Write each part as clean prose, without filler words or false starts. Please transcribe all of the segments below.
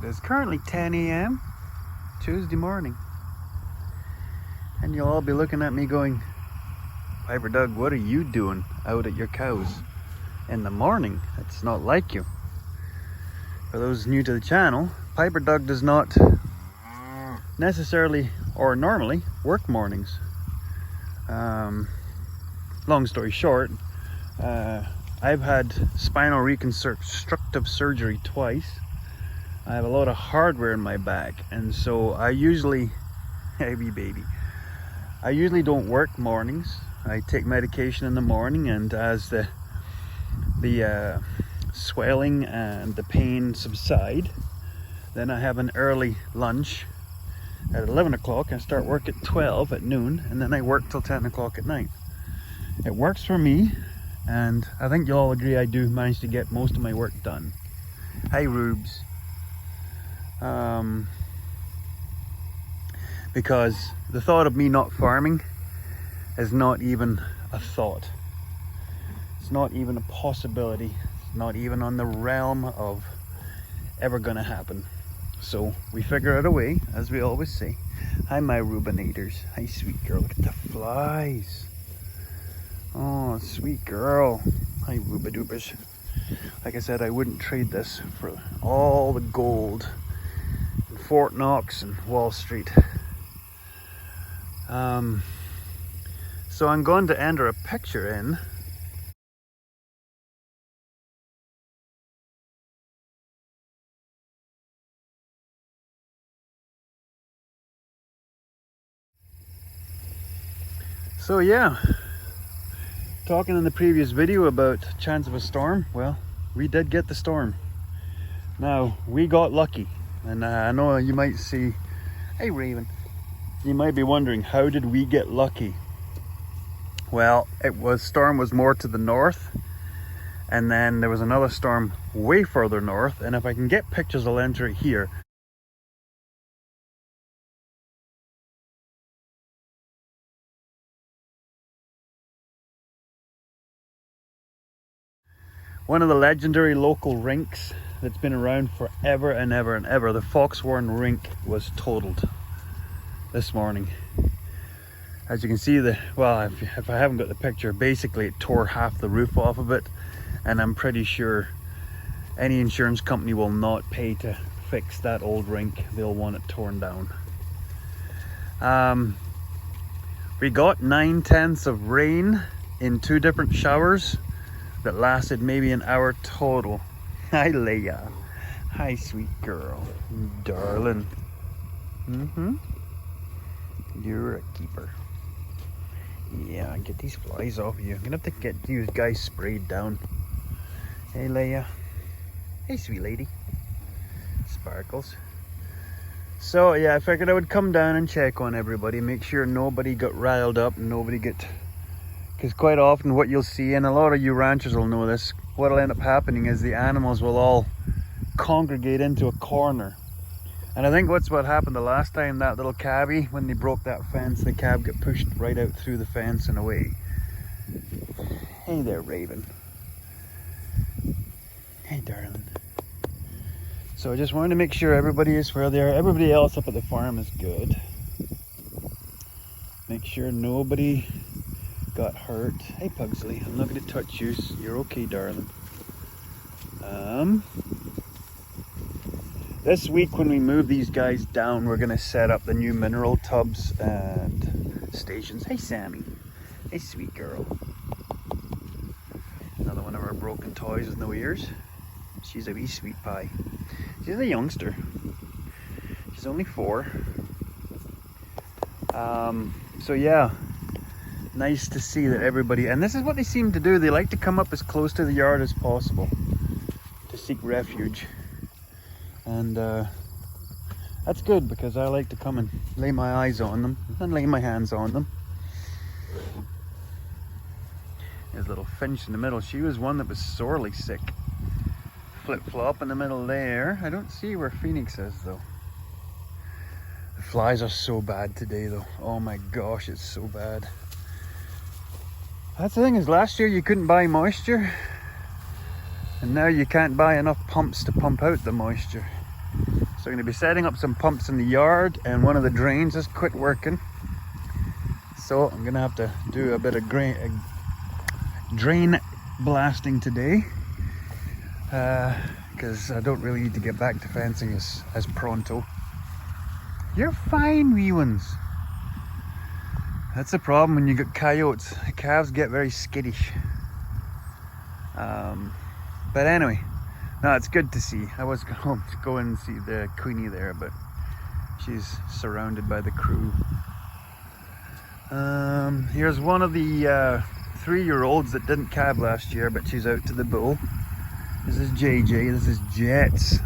It is currently 10 a.m. Tuesday morning. And you'll all be looking at me going, Piper Doug, what are you doing out at your cows in the morning? It's not like you. For those new to the channel, Piper Doug does not necessarily or normally work mornings. Long story short, I've had spinal reconstructive surgery twice. I have a lot of hardware in my back, and so I usually, heavy baby, I usually don't work mornings. I take medication in the morning, and as the swelling and the pain subside, then I have an early lunch at 11 o'clock and start work at 12 at noon, and then I work till 10 o'clock at night. It works for me, and I think you'll all agree I do manage to get most of my work done. Hi Rubes. Because the thought of me not farming is not even a thought. It's not even a possibility. It's not even on the realm of ever gonna happen. So we figure out a way, as we always say. Hi my Rubinators. Hi sweet girl, look at the flies. Oh, sweet girl. Hi Rubidoopers. Like I said, I wouldn't trade this for all the gold in Fort Knox and Wall Street. So I'm going to enter a picture in. So yeah, talking in the previous video about chance of a storm, well, we did get the storm. Now, we got lucky, and I know you might see, hey Raven, you might be wondering, how did we get lucky? Well, storm was more to the north, and then there was another storm way further north, and if I can get pictures, I'll enter it here. One of the legendary local rinks that's been around forever and ever and ever, the Foxwarren Rink, was totaled this morning. As you can see, if I haven't got the picture, basically it tore half the roof off of it, and I'm pretty sure any insurance company will not pay to fix that old rink. They'll want it torn down. We got 9/10 of rain in 2 different showers that lasted maybe an hour total. Hi Leia. Hi sweet girl. Darling. You're a keeper. Yeah, get these flies off of you. I'm gonna have to get these guys sprayed down. Hey Leia. Hey sweet lady. Sparkles. So yeah, I figured I would come down and check on everybody, make sure nobody got riled up, because quite often what you'll see, and a lot of you ranchers will know this, what'll end up happening is the animals will all congregate into a corner. And I think that's what happened the last time, that little cabby, when they broke that fence, the cab got pushed right out through the fence and away. Hey there, Raven. Hey, darling. So I just wanted to make sure everybody is where they are. Everybody else up at the farm is good. Make sure nobody got hurt. Hey, Pugsley, I'm not going to touch you. You're okay, darling. This week when we move these guys down, we're going to set up the new mineral tubs and stations. Hey Sammy. Hey sweet girl. Another one of our broken toys with no ears. She's a wee sweet pie. She's a youngster. She's only 4. So yeah, nice to see that everybody, and this is what they seem to do, they like to come up as close to the yard as possible to seek refuge. And that's good, because I like to come and lay my eyes on them and lay my hands on them. There's a little finch in the middle. She was one that was sorely sick. Flip-flop in the middle there. I don't see where Phoenix is though. The flies are so bad today though. Oh my gosh, it's so bad. That's the thing, is last year you couldn't buy moisture, and now you can't buy enough pumps to pump out the moisture. So I'm going to be setting up some pumps in the yard, and one of the drains has quit working. So I'm going to have to do a bit of drain blasting today. Because I don't really need to get back to fencing as pronto. You're fine, wee ones. That's the problem when you get coyotes. The calves get very skittish. But anyway, no, it's good to see. I was going to go and see the Queenie there, but she's surrounded by the crew. Here's one of the 3-year-olds that didn't calve last year, but she's out to the bull. This is JJ, this is Jet's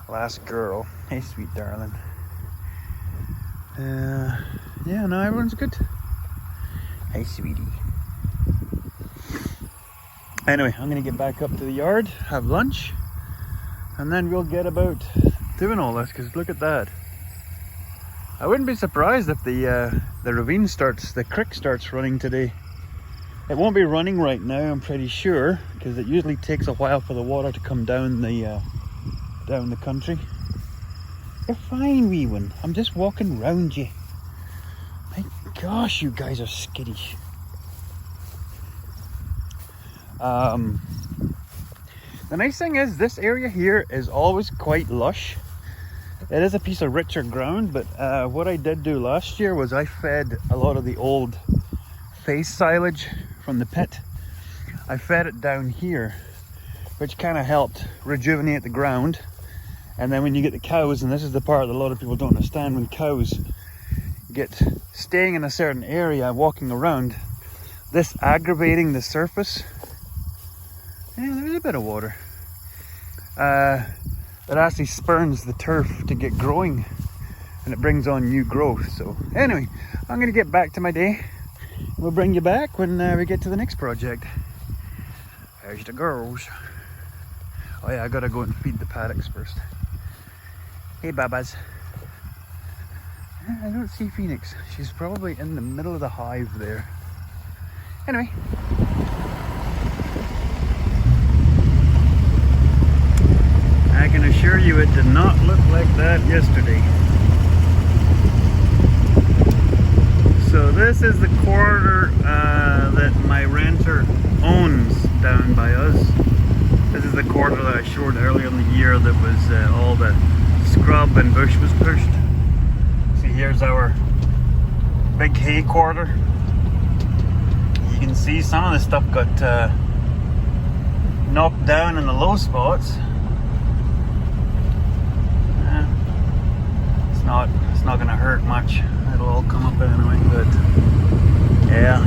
last girl. Hey, sweet darling. Yeah, no, everyone's good. Hey, sweetie. Anyway, I'm gonna get back up to the yard, have lunch, and then we'll get about doing all this, because look at that. I wouldn't be surprised if the ravine starts, the creek starts running today. It won't be running right now, I'm pretty sure, because it usually takes a while for the water to come down the country. You're fine, wee one. I'm just walking round you. My gosh, you guys are skittish. The nice thing is this area here is always quite lush. It is a piece of richer ground, but what I did do last year was I fed a lot of the old face silage from the pit. I fed it down here, which kind of helped rejuvenate the ground. And then when you get the cows, and this is the part that a lot of people don't understand, when cows get staying in a certain area, walking around, this aggravating the surface. Yeah, there's a bit of water. It actually spurns the turf to get growing, and it brings on new growth. So anyway, I'm going to get back to my day. We'll bring you back when we get to the next project. There's the girls. Oh yeah, I gotta go and feed the paddocks first. Hey, babas. I don't see Phoenix. She's probably in the middle of the hive there. Anyway. I can assure you it did not look like that yesterday. So this is the quarter that my renter owns down by us. This is the quarter that I showed earlier in the year that was all the scrub and bush was pushed. See, here's our big hay quarter. You can see some of the stuff got knocked down in the low spots. It's not gonna hurt much. It'll all come up anyway. But yeah,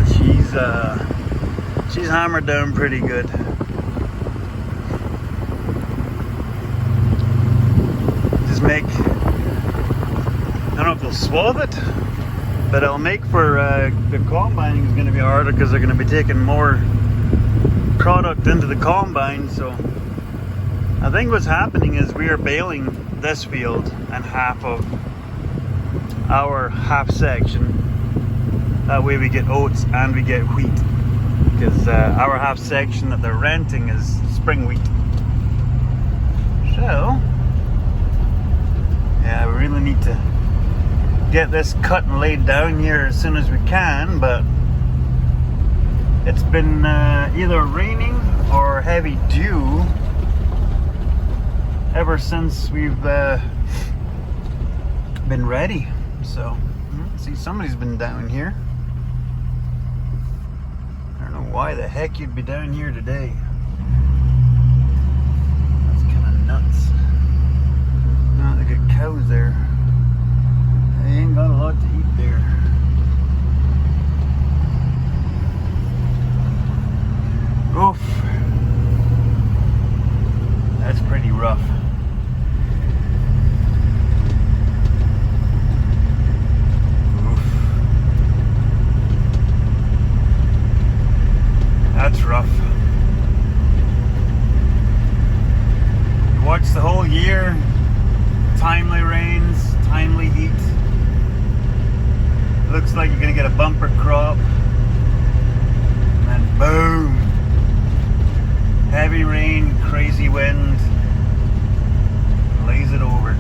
she's hammered down pretty good. Just make, I don't know if they'll swathe it, but it'll make for the combining is going to be harder because they're going to be taking more product into the combine. So I think what's happening is we are baling this field and half of our half section. That way we get oats and we get wheat, because our half section that they're renting is spring wheat. So yeah, we really need to get this cut and laid down here as soon as we can, but it's been either raining or heavy dew ever since we've been ready. So see, somebody's been down here. I don't know why the heck you'd be down here today. That's kind of nuts. No, they got cows there. They ain't got a lot to eat there. Oof. That's pretty rough. That's rough. You watch the whole year, timely rains, timely heat. Looks like you're gonna get a bumper crop, and then boom, heavy rain, crazy wind, lays it over.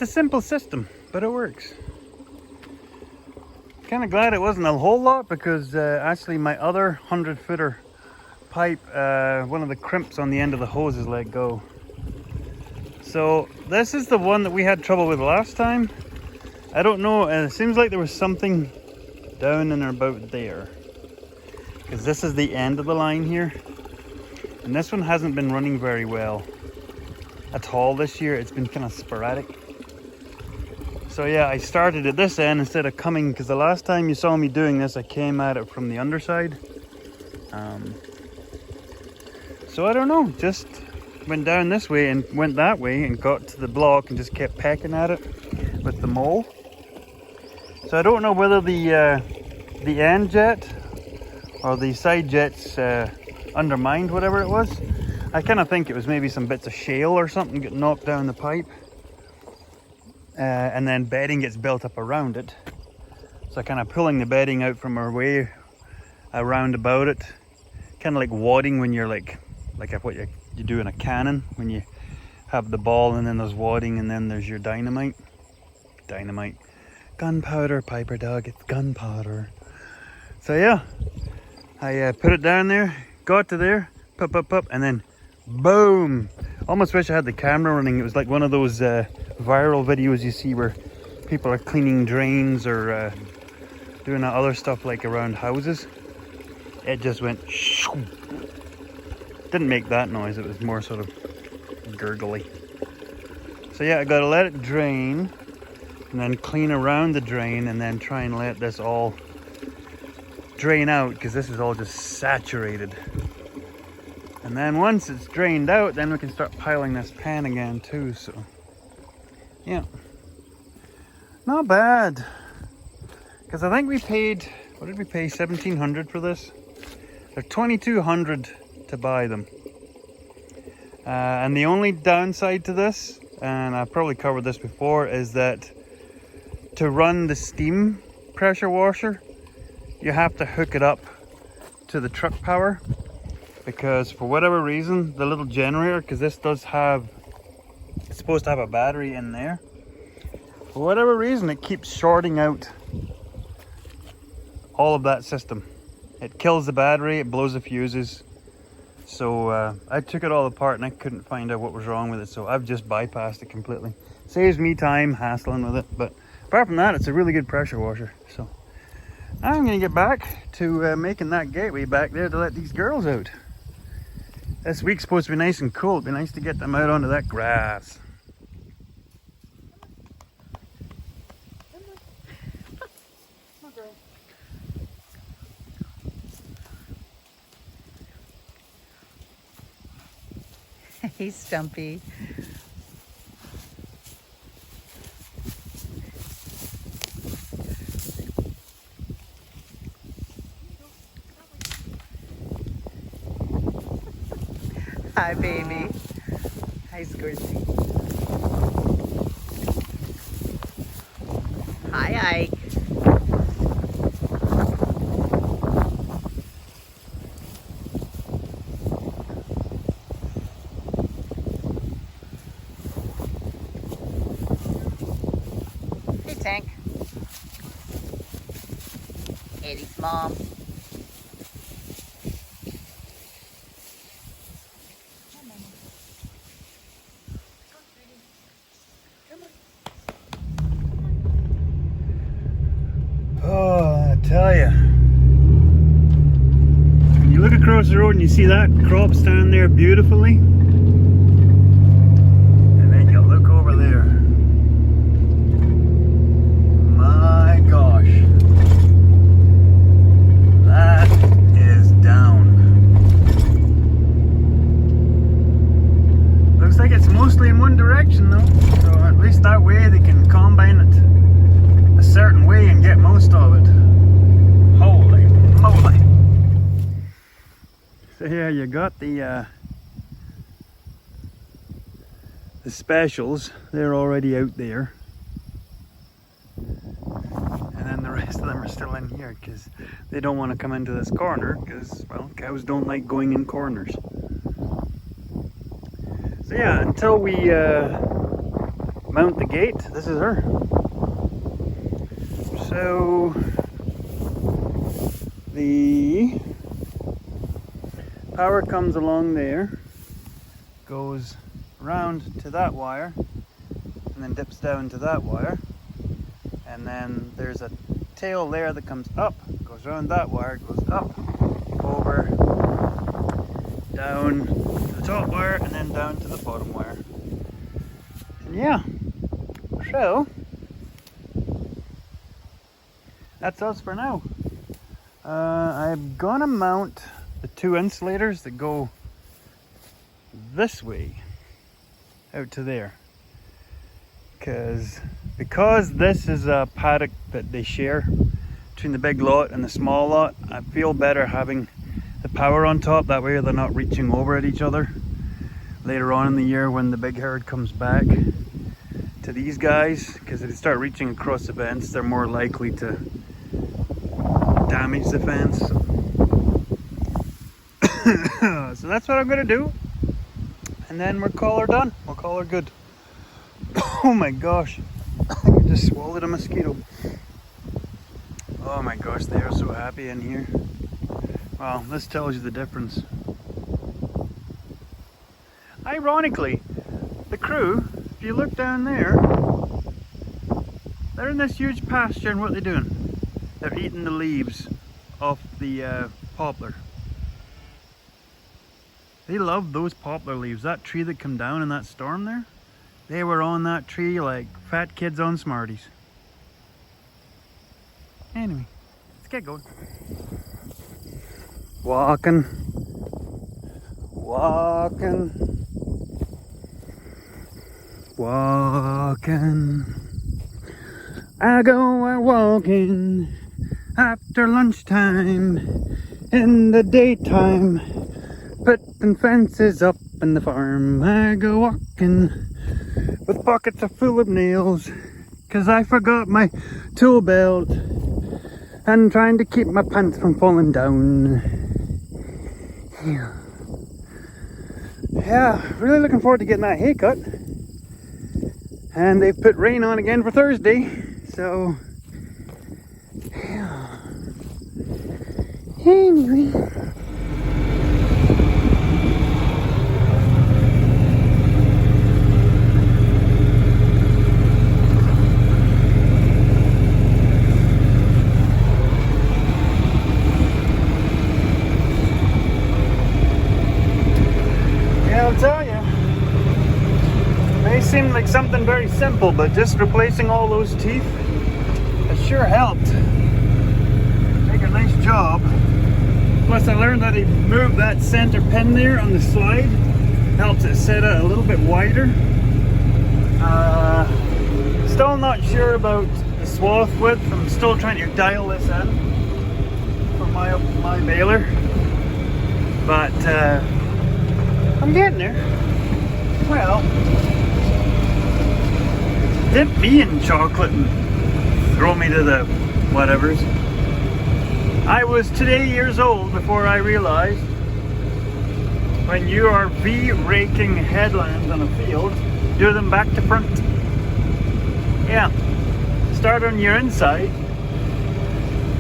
It's a simple system, but it works. Kind of glad it wasn't a whole lot, because actually my other 100-footer pipe, one of the crimps on the end of the hose is let go. So this is the one that we had trouble with last time. I don't know, it seems like there was something down and about there, because this is the end of the line here, and this one hasn't been running very well at all this year. It's been kind of sporadic. So yeah, I started at this end instead of coming, because the last time you saw me doing this, I came at it from the underside. So I don't know, just went down this way and went that way and got to the block and just kept pecking at it with the mole. So I don't know whether the end jet or the side jets undermined whatever it was. I kind of think it was maybe some bits of shale or something get knocked down the pipe, and then bedding gets built up around it. So kind of pulling the bedding out from our way around about it, kind of like wadding when you're like what you do in a cannon, when you have the ball and then there's wadding and then there's your dynamite. Gunpowder, Piper dog, it's gunpowder. So yeah, I put it down there, got to there, pop, and then boom. Almost wish I had the camera running. It was like one of those viral videos you see where people are cleaning drains or doing other stuff like around houses. It just went shoo. Didn't make that noise, it was more sort of gurgly. So yeah, I gotta let it drain and then clean around the drain and then try and let this all drain out, because this is all just saturated. And then once it's drained out, then we can start piling this pan again too. So yeah, not bad. Because I think we paid, what did we pay, $1,700 for this? They're $2,200 to buy them. And the only downside to this, and I've probably covered this before, is that to run the steam pressure washer, you have to hook it up to the truck power, because for whatever reason, the little generator, because this does have, it's supposed to have a battery in there, for whatever reason it keeps shorting out all of that system. It kills the battery, it blows the fuses. So I took it all apart and I couldn't find out what was wrong with it, so I've just bypassed it completely. Saves me time hassling with it, but apart from that, it's a really good pressure washer. So I'm gonna get back to making that gateway back there to let these girls out. This week's supposed to be nice and cool. It'd be nice to get them out onto that grass. He's stumpy. Hi, baby. Hi, Squirty. Hi, Ike. Hey, Tank. Eddie's mom. Oh, I tell you, when you look across the road and you see that crop stand there beautifully, and then you look over there, my gosh, that is down. Looks like it's mostly in one direction though, so at least that way they can combine it a certain way and get most of it. Holy moly. So here you got the specials. They're already out there, and then the rest of them are still in here because they don't want to come into this corner, because, well, cows don't like going in corners. So yeah, until we mount the gate. This is her. So the power comes along there, goes round to that wire, and then dips down to that wire, and then there's a tail there that comes up, goes around that wire, goes up, over, down to the top wire, and then down to the bottom wire. And yeah, so that's us for now. I'm gonna mount the 2 insulators that go this way out to there, because this is a paddock that they share between the big lot and the small lot. I feel better having the power on top, that way they're not reaching over at each other later on in the year when the big herd comes back to these guys, because if they start reaching across the fence, they're more likely to damage the fence. So that's what I'm gonna do, and then we'll call her done. We'll call her good. Oh my gosh, I just swallowed a mosquito. Oh my gosh, they are so happy in here. Well, this tells you the difference. Ironically, the crew, if you look down there, they're in this huge pasture, and what are they doing? They're eating the leaves off the poplar. They love those poplar leaves. That tree that came down in that storm there, they were on that tree like fat kids on Smarties. Anyway, let's get going. Walking. I go a walking after lunchtime, in the daytime, putting fences up in the farm. I go walking with pockets full of nails, 'cause I forgot my tool belt, and trying to keep my pants from falling down. Yeah, really looking forward to getting that haircut. And they've put rain on again for Thursday, so yeah. Anyway. I'll tell you, they seem like something very simple, but just replacing all those teeth has sure helped make a nice job. Plus I learned that he moved that center pin there on the slide, helps it set it a little bit wider. Still not sure about the swath width. I'm still trying to dial this in for my baler, but I'm getting there. Well, dip me in chocolate and throw me to the whatevers. I was today years old before I realized when you are V-raking headlands on a field, do them back to front. Yeah, start on your inside,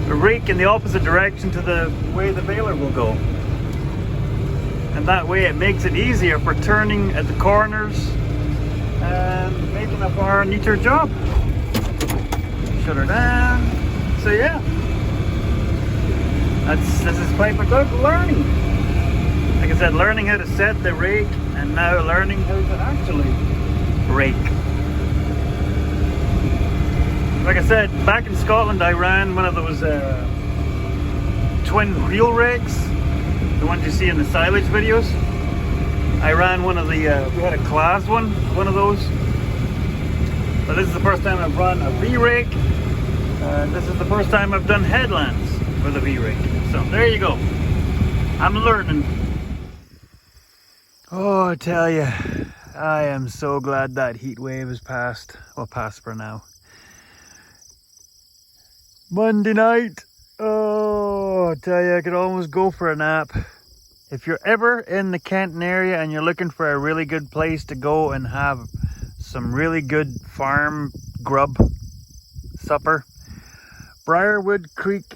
rake in the opposite direction to the way the baler will go. And that way it makes it easier for turning at the corners and making a far neater job. Shut her down. So yeah, this is quite a good learning. Like I said, learning how to set the rake, and now learning how to actually rake. Like I said, back in Scotland I ran one of those twin wheel rakes, the ones you see in the silage videos. I ran one of the, we had a class one of those. But this is the first time I've run a V-rake. This is the first time I've done headlands with a V-rake. So there you go. I'm learning. Oh, I tell you, I am so glad that heat wave is past. Well, past for now. Monday night. Oh, I tell you, I could almost go for a nap. If you're ever in the Kenton area and you're looking for a really good place to go and have some really good farm grub supper. Briarwood Creek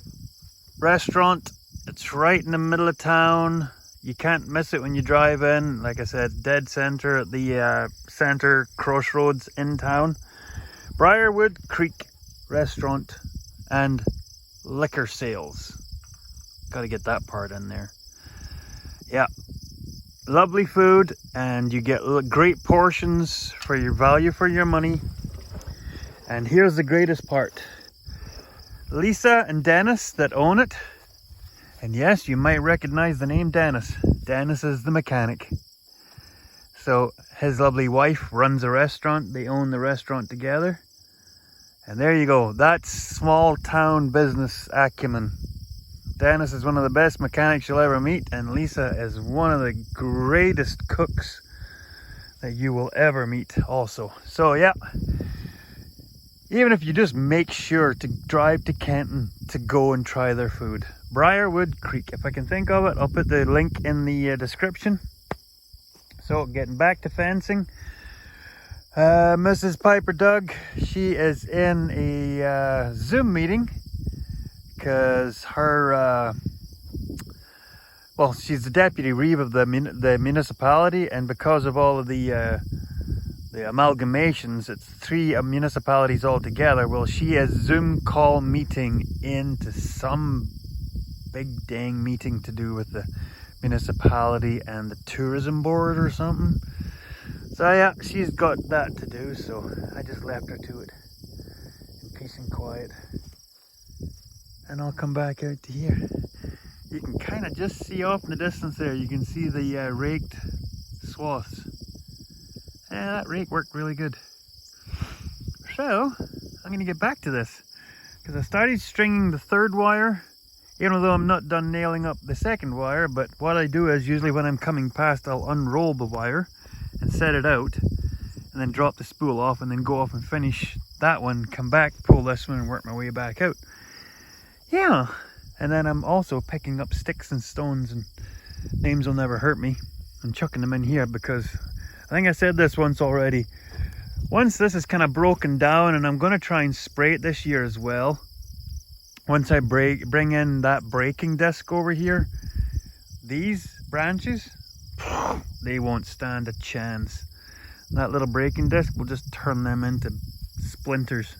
Restaurant. It's right in the middle of town. You can't miss it when you drive in. Like I said, dead center at the center crossroads in town. Briarwood Creek Restaurant and liquor sales. Got to get that part in there. Yeah, lovely food, and you get great portions for your value for your money. And here's the greatest part. Lisa and Dennis that own it. And yes, you might recognize the name Dennis. Dennis is the mechanic. So his lovely wife runs a restaurant. They own the restaurant together. And there you go. That's small town business acumen. Dennis is one of the best mechanics you'll ever meet. And Lisa is one of the greatest cooks that you will ever meet also. So yeah. Even if you just make sure to drive to Kenton to go and try their food. Briarwood Creek. If I can think of it, I'll put the link in the description. So getting back to fencing. Mrs. Piper Doug, she is in a Zoom meeting because her, well, she's the deputy reeve of the municipality, and because of all of the amalgamations, it's 3 municipalities all together. Well, she has Zoom call meeting into some big dang meeting to do with the municipality and the tourism board or something. So yeah, she's got that to do, so I just left her to it in peace and quiet. And I'll come back out to here. You can kind of just see off in the distance there, you can see the raked swaths. Yeah, that rake worked really good. So, I'm going to get back to this, because I started stringing the 3rd wire, even though I'm not done nailing up the 2nd wire. But what I do is, usually when I'm coming past, I'll unroll the wire and set it out, and then drop the spool off, and then go off and finish that one, come back, pull this one, and work my way back out. Yeah, and then I'm also picking up sticks and stones, and names will never hurt me, and chucking them in here, because I think I said this once already. Once this is kind of broken down, and I'm going to try and spray it this year as well. Once I bring in that braking disc over here, these branches, they won't stand a chance. That little braking disc will just turn them into splinters.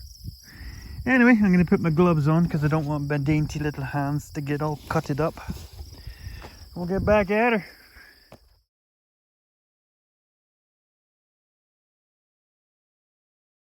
Anyway, I'm going to put my gloves on because I don't want my dainty little hands to get all cutted up. We'll get back at her.